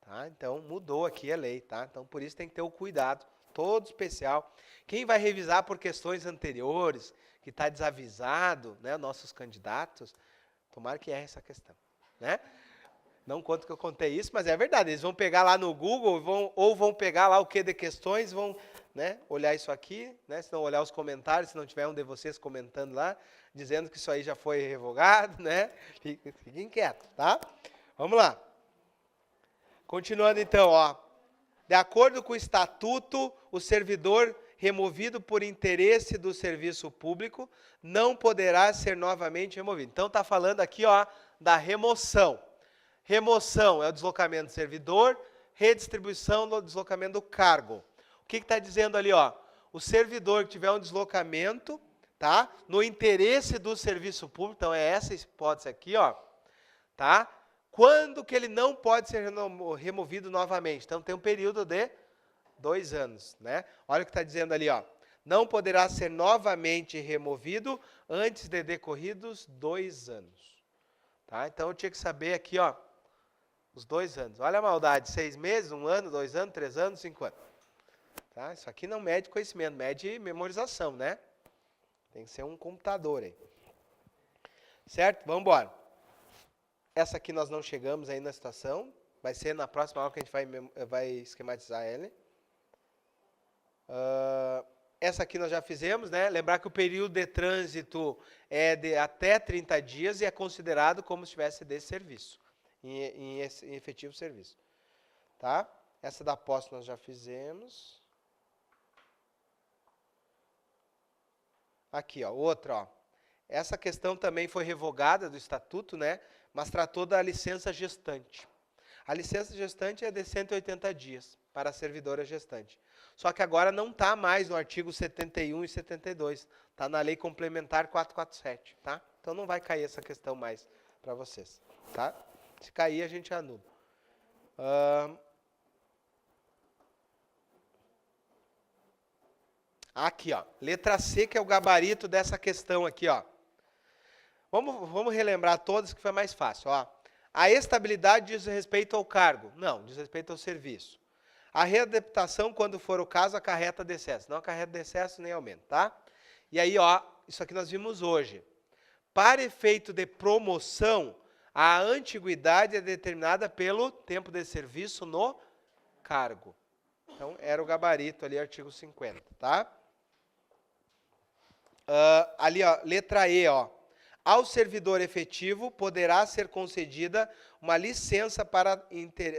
Tá? Então, mudou aqui a lei. Tá? Então, por isso tem que ter o cuidado todo especial. Quem vai revisar por questões anteriores, que está desavisado, né, nossos candidatos, tomara que erre essa questão, né? Não conto que eu contei isso, mas é verdade. Eles vão pegar lá no Google, ou vão pegar lá o que de questões, vão, né, olhar isso aqui, né, se não olhar os comentários, se não tiver um de vocês comentando lá, dizendo que isso aí já foi revogado, né? Fiquem quietos, tá? Vamos lá. Continuando então, ó. De acordo com o estatuto, o servidor removido por interesse do serviço público não poderá ser novamente removido. Então está falando aqui, ó, da remoção. Remoção é o deslocamento do servidor, redistribuição do deslocamento do cargo. O que está dizendo ali, ó? O servidor que tiver um deslocamento, tá? No interesse do serviço público, então é essa hipótese aqui, ó, tá? Quando que ele não pode ser removido novamente? Então tem um período de 2 anos, né? Olha o que está dizendo ali, ó. Não poderá ser novamente removido antes de decorridos 2 anos. Tá? Então eu tinha que saber aqui, ó, os 2 anos. Olha a maldade, 6 meses, 1 ano, 2 anos, 3 anos, 5 anos. Tá? Isso aqui não mede conhecimento, mede memorização, né? Tem que ser um computador aí. Certo? Vamos embora. Essa aqui nós não chegamos ainda na situação. Vai ser na próxima aula que a gente vai esquematizar ela. Essa aqui nós já fizemos, né? Lembrar que o período de trânsito é de até 30 dias e é considerado como se estivesse de serviço, em efetivo serviço. Tá? Essa da posse nós já fizemos. Aqui, ó, outra, ó. Essa questão também foi revogada do estatuto, né? Mas tratou da licença gestante. A licença gestante é de 180 dias para a servidora gestante. Só que agora não está mais no artigo 71 e 72. Está na lei complementar 447, tá? Então não vai cair essa questão mais para vocês, tá? Se cair, a gente anula. Aqui, ó. Letra C, que é o gabarito dessa questão aqui, ó. Vamos relembrar todas que foi mais fácil, ó. A estabilidade diz respeito ao cargo? Não, diz respeito ao serviço. A readaptação, quando for o caso, acarreta decesso. Não acarreta decesso nem aumento, tá? E aí, ó, isso aqui nós vimos hoje. Para efeito de promoção, a antiguidade é determinada pelo tempo de serviço no cargo. Então, era o gabarito ali, artigo 50, tá? Ali, ó, letra E, ó. Ao servidor efetivo, poderá ser concedida uma licença para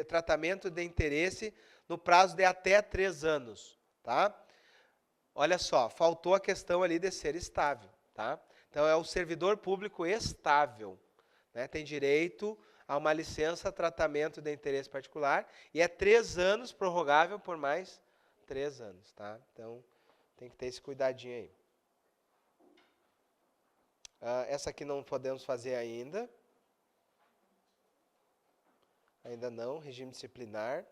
tratamento de interesse no prazo de até 3 anos, tá? Olha só, faltou a questão ali de ser estável, tá? Então, é o servidor público estável, né? Tem direito a uma licença tratamento de interesse particular e é 3 anos, prorrogável por mais 3 anos, tá? Então, tem que ter esse cuidadinho aí. Essa aqui não podemos fazer ainda. Ainda não, regime disciplinar.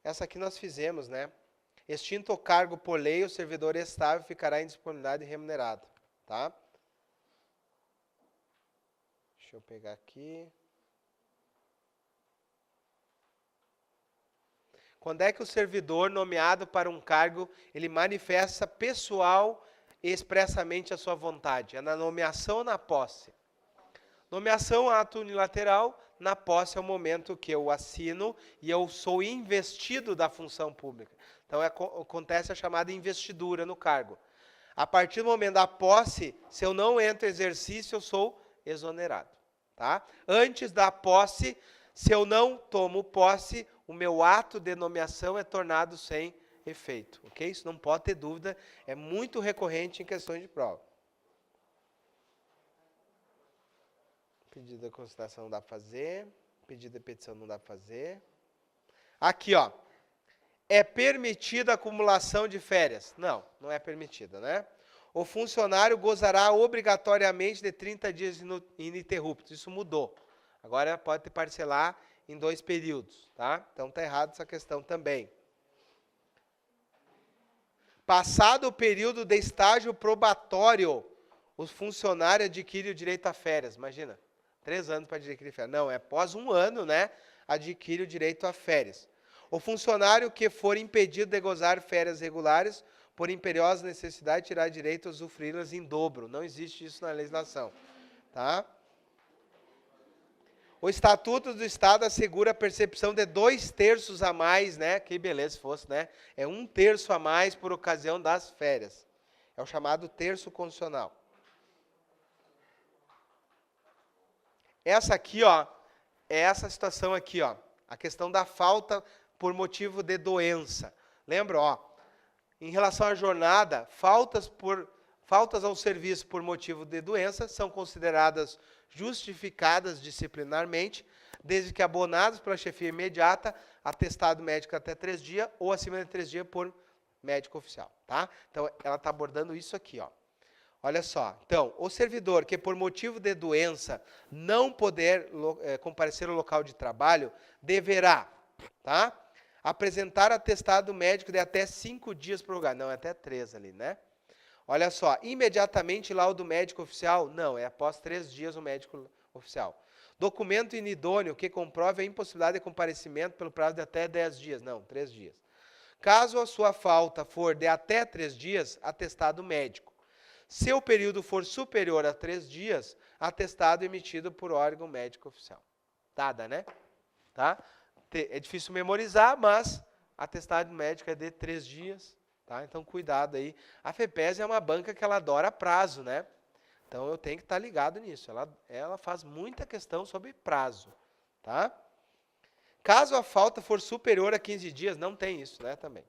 Essa aqui nós fizemos, né? Extinto o cargo por lei, o servidor estável ficará em disponibilidade remunerado, tá? Deixa eu pegar aqui. Quando é que o servidor nomeado para um cargo, ele manifesta pessoal e expressamente a sua vontade? É na nomeação ou na posse? Nomeação é ato unilateral, na posse é o momento que eu assino e eu sou investido da função pública. Então acontece a chamada investidura no cargo. A partir do momento da posse, se eu não entro em exercício, eu sou exonerado. Tá? Antes da posse, se eu não tomo posse, o meu ato de nomeação é tornado sem efeito, ok? Isso não pode ter dúvida, é muito recorrente em questões de prova. Pedido de consultação não dá para fazer, pedido de petição não dá para fazer. Aqui, ó, é permitida a acumulação de férias? Não, não é permitida, né? O funcionário gozará obrigatoriamente de 30 dias ininterruptos, isso mudou. Agora pode parcelar em 2 períodos, tá? Então está errado essa questão também. Passado o período de estágio probatório, o funcionário adquire o direito a férias. Imagina, 3 anos para adquirir férias. Não, é após 1 ano, né, adquire o direito a férias. O funcionário que for impedido de gozar férias regulares por imperiosa necessidade terá direito a usufruí-las em dobro. Não existe isso na legislação. Tá? O Estatuto do Estado assegura a percepção de 2/3 a mais, né? Que beleza se fosse, né? É 1/3 a mais por ocasião das férias. É o chamado terço constitucional. Essa aqui, ó, é essa situação aqui, ó. A questão da falta por motivo de doença. Lembra, ó? Em relação à jornada, faltas ao serviço por motivo de doença são consideradas justificadas disciplinarmente, desde que abonados pela chefia imediata, atestado médico até 3 dias ou acima de 3 dias por médico oficial, tá? Então, ela está abordando isso aqui, ó. Olha só. Então, o servidor que por motivo de doença não poder comparecer ao local de trabalho, deverá, tá? Apresentar atestado médico de até 5 dias prorrogado. Não, é até 3 ali, né? Olha só, imediatamente laudo médico oficial? Não, é após 3 dias o médico oficial. Documento inidôneo que comprove a impossibilidade de comparecimento pelo prazo de até 10 dias? Não, 3 dias. Caso a sua falta for de até 3 dias, atestado médico. Se o período for superior a 3 dias, atestado emitido por órgão médico oficial. Dada, né? Tá? É difícil memorizar, mas atestado médico é de 3 dias. Tá? Então, cuidado aí. A FEPES é uma banca que ela adora prazo, né? Então, eu tenho que estar ligado nisso. Ela faz muita questão sobre prazo. Tá? Caso a falta for superior a 15 dias, não tem isso, né? Também.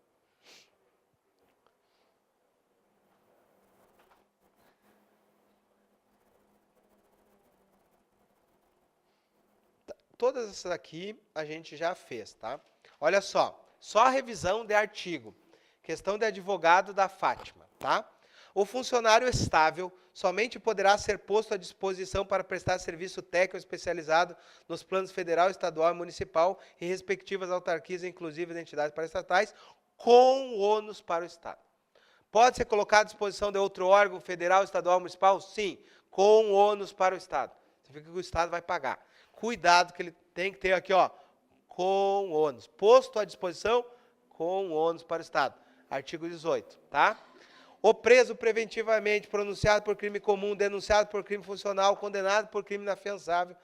Todas essas aqui a gente já fez, tá? Olha só a revisão de artigo. Questão de advogado da Fátima, tá? O funcionário estável somente poderá ser posto à disposição para prestar serviço técnico especializado nos planos federal, estadual e municipal e respectivas autarquias, inclusive de entidades paraestatais, com ônus para o Estado. Pode ser colocado à disposição de outro órgão federal, estadual, municipal? Sim, com ônus para o Estado. Significa que o Estado vai pagar. Cuidado que ele tem que ter aqui, ó, com ônus. Posto à disposição, com ônus para o Estado. Artigo 18, tá? O preso preventivamente pronunciado por crime comum, denunciado por crime funcional, condenado por crime inafiançável,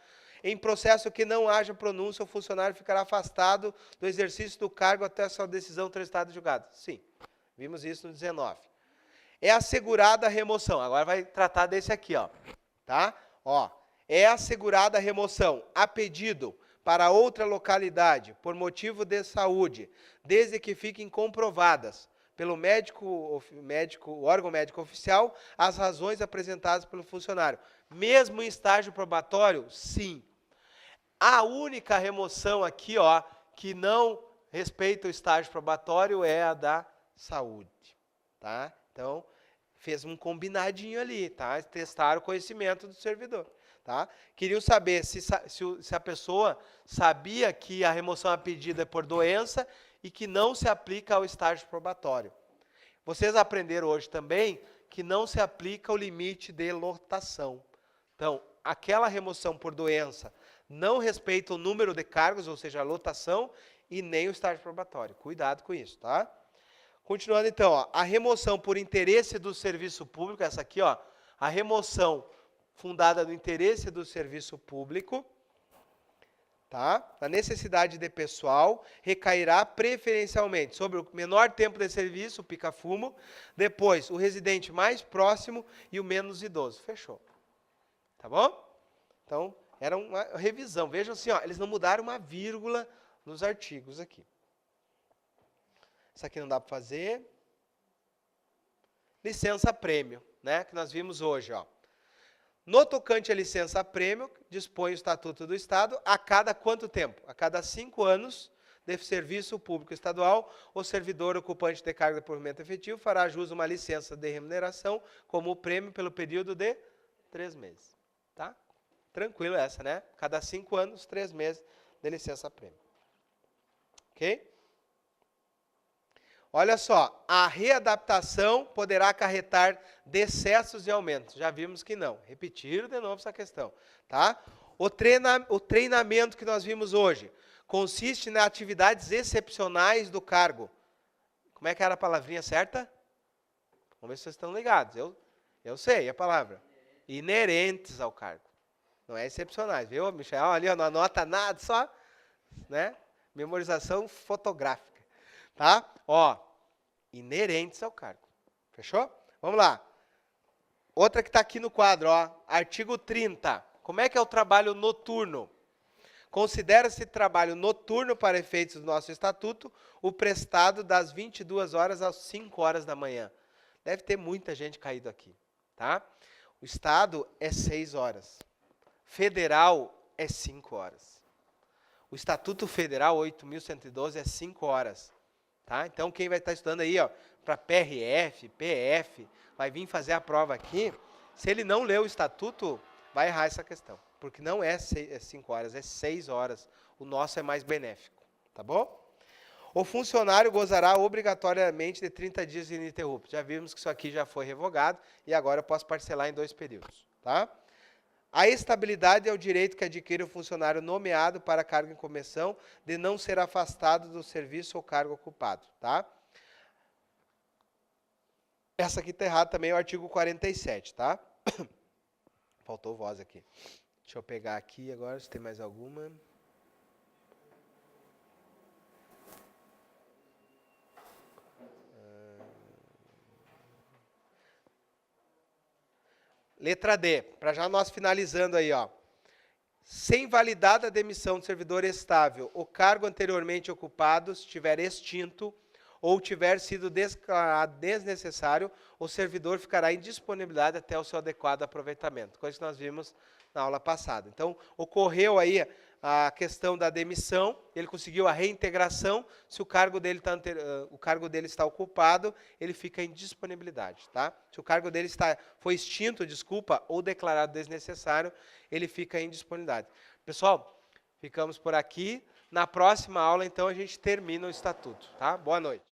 em processo que não haja pronúncia, o funcionário ficará afastado do exercício do cargo até a sua decisão transitada e julgada. Sim, vimos isso no 19. É assegurada a remoção. Agora vai tratar desse aqui, ó, tá? Ó, é assegurada a remoção a pedido para outra localidade por motivo de saúde, desde que fiquem comprovadas pelo órgão médico oficial as razões apresentadas pelo funcionário. Mesmo em estágio probatório? Sim. A única remoção aqui, ó, que não respeita o estágio probatório é a da saúde, tá? Então, fez um combinadinho ali, tá? Testaram o conhecimento do servidor, tá? Queriam saber se a pessoa sabia que a remoção a pedido é por doença e que não se aplica ao estágio probatório. Vocês aprenderam hoje também que não se aplica o limite de lotação. Então, aquela remoção por doença não respeita o número de cargos, ou seja, a lotação, e nem o estágio probatório. Cuidado com isso, tá? Continuando então, ó, a remoção por interesse do serviço público, essa aqui, ó, a remoção fundada no interesse do serviço público, tá? A necessidade de pessoal recairá preferencialmente sobre o menor tempo de serviço, o pica-fumo, depois o residente mais próximo e o menos idoso. Fechou. Tá bom? Então, era uma revisão. Vejam assim, ó, eles não mudaram uma vírgula nos artigos aqui. Isso aqui não dá para fazer. Licença-prêmio, né? Que nós vimos hoje, ó. No tocante à licença-prêmio, dispõe o Estatuto do Estado, a cada quanto tempo? A cada 5 anos de serviço público estadual, o servidor ocupante de cargo de provimento efetivo fará jus a uma licença de remuneração como prêmio pelo período de 3 meses. Tá? Tranquilo essa, né? Cada 5 anos, 3 meses de licença-prêmio. Ok? Olha só, a readaptação poderá acarretar decessos e aumentos. Já vimos que não. Repetiram de novo essa questão, tá? O treinamento que nós vimos hoje consiste nas atividades excepcionais do cargo. Como é que era a palavrinha certa? Vamos ver se vocês estão ligados. Eu sei a palavra. Inerentes ao cargo. Não é excepcionais, viu, Michel? Ali, ó, não anota nada, só, né? Memorização fotográfica. Tá? Ó, inerentes ao cargo. Fechou? Vamos lá. Outra que está aqui no quadro, ó. Artigo 30. Como é que é o trabalho noturno? Considera-se trabalho noturno para efeitos do nosso estatuto o prestado das 22 horas às 5 horas da manhã. Deve ter muita gente caído aqui, tá? O Estado é 6 horas. Federal é 5 horas. O Estatuto Federal 8.112 é 5 horas. Tá? Então, quem vai estar estudando aí, ó, para PRF, PF, vai vir fazer a prova aqui, se ele não leu o Estatuto, vai errar essa questão. Porque não é 5 horas, é 6 horas. O nosso é mais benéfico. Tá bom? O funcionário gozará obrigatoriamente de 30 dias ininterruptos. Já vimos que isso aqui já foi revogado e agora eu posso parcelar em 2 períodos. Tá? A estabilidade é o direito que adquire o funcionário nomeado para cargo em comissão de não ser afastado do serviço ou cargo ocupado. Tá? Essa aqui está errada também, é o artigo 47. Tá? Faltou voz aqui. Deixa eu pegar aqui agora, se tem mais alguma. Letra D, para já nós finalizando aí, ó. Sem validada a demissão do servidor estável, o cargo anteriormente ocupado estiver extinto ou tiver sido declarado desnecessário, o servidor ficará em disponibilidade até o seu adequado aproveitamento, coisa que nós vimos na aula passada. Então, ocorreu aí a questão da demissão, ele conseguiu a reintegração, se o cargo dele está ocupado, ele fica em disponibilidade. Tá? Se o cargo dele foi extinto, ou declarado desnecessário, ele fica em disponibilidade. Pessoal, ficamos por aqui. Na próxima aula, então, a gente termina o estatuto. Tá? Boa noite.